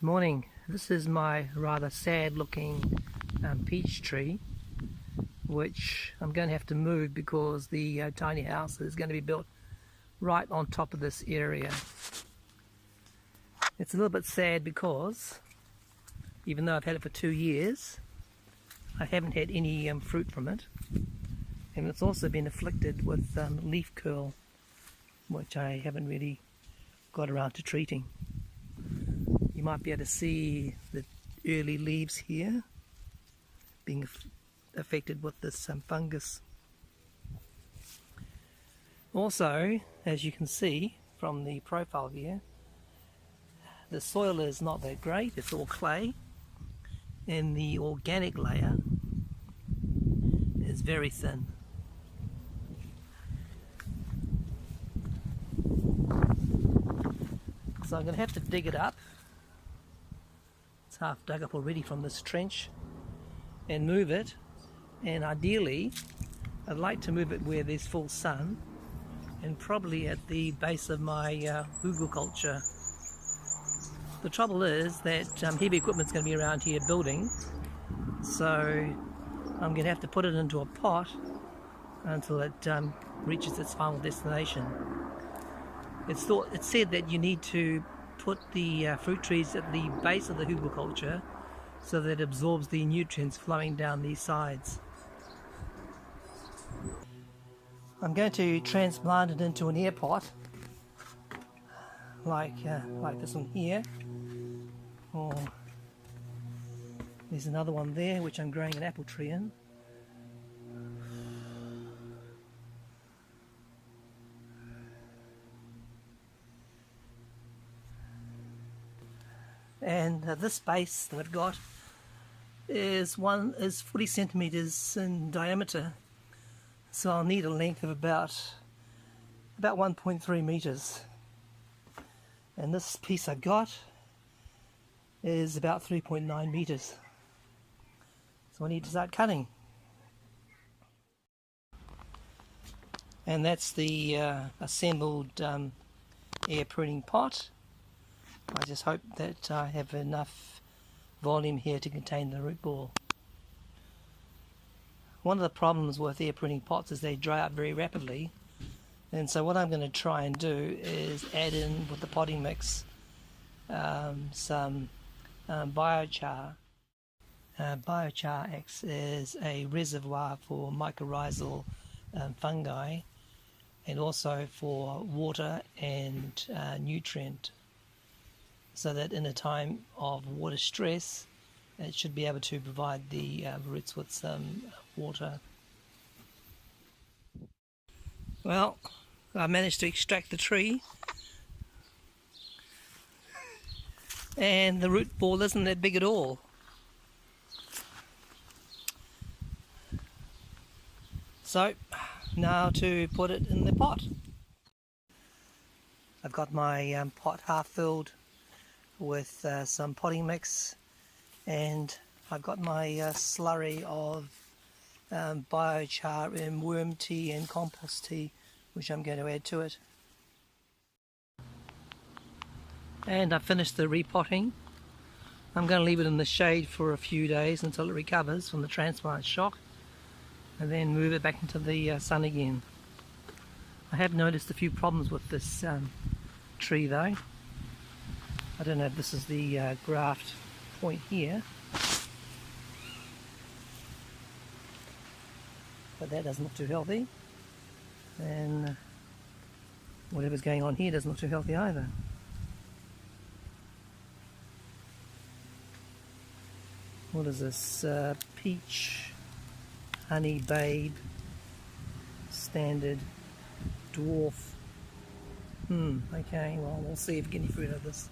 Morning. This is my rather sad looking peach tree, which I'm going to have to move because the tiny house is going to be built right on top of this area. It's a little bit sad because even though I've had it for 2 years, I haven't had any fruit from it, and it's also been afflicted with leaf curl, which I haven't really got around to treating. You might be able to see the early leaves here being affected with this fungus. Also, as you can see from the profile here, the soil is not that great. It's all clay, and the organic layer is very thin. So I'm going to have to dig it up. It's half dug up already from this trench, and move it, and ideally I'd like to move it where there's full sun, and probably at the base of my hugelkultur. The trouble is that heavy equipment's going to be around here building, so I'm going to have to put it into a pot until it reaches its final destination. It's said that you need to put the fruit trees at the base of the hugelkultur so that it absorbs the nutrients flowing down these sides. I'm going to transplant it into an air pot, like this one here, or there's another one there which I'm growing an apple tree in. And this base that I've got is 40 centimeters in diameter, so I'll need a length of about 1.3 meters, and this piece I got is about 3.9 meters, so I need to start cutting. And that's the assembled air pruning pot. I just hope that I have enough volume here to contain the root ball. One of the problems with air pruning pots is they dry out very rapidly, and so what I'm going to try and do is add in with the potting mix some biochar. Biochar acts as a reservoir for mycorrhizal fungi, and also for water and nutrient, so that in a time of water stress it should be able to provide the roots with some water. Well, I managed to extract the tree, and the root ball isn't that big at all. So now to put it in the pot. I've got my pot half filled with some potting mix, and I've got my slurry of biochar and worm tea and compost tea, which I'm going to add to it. And I've finished the repotting. I'm going to leave it in the shade for a few days until it recovers from the transplant shock, and then move it back into the sun again. I have noticed a few problems with this tree though. I don't know if this is the graft point here, but that doesn't look too healthy, and whatever's going on here doesn't look too healthy either. What is this? Peach, honey babe, standard, dwarf. Okay, well, we'll see if we get any fruit out of this.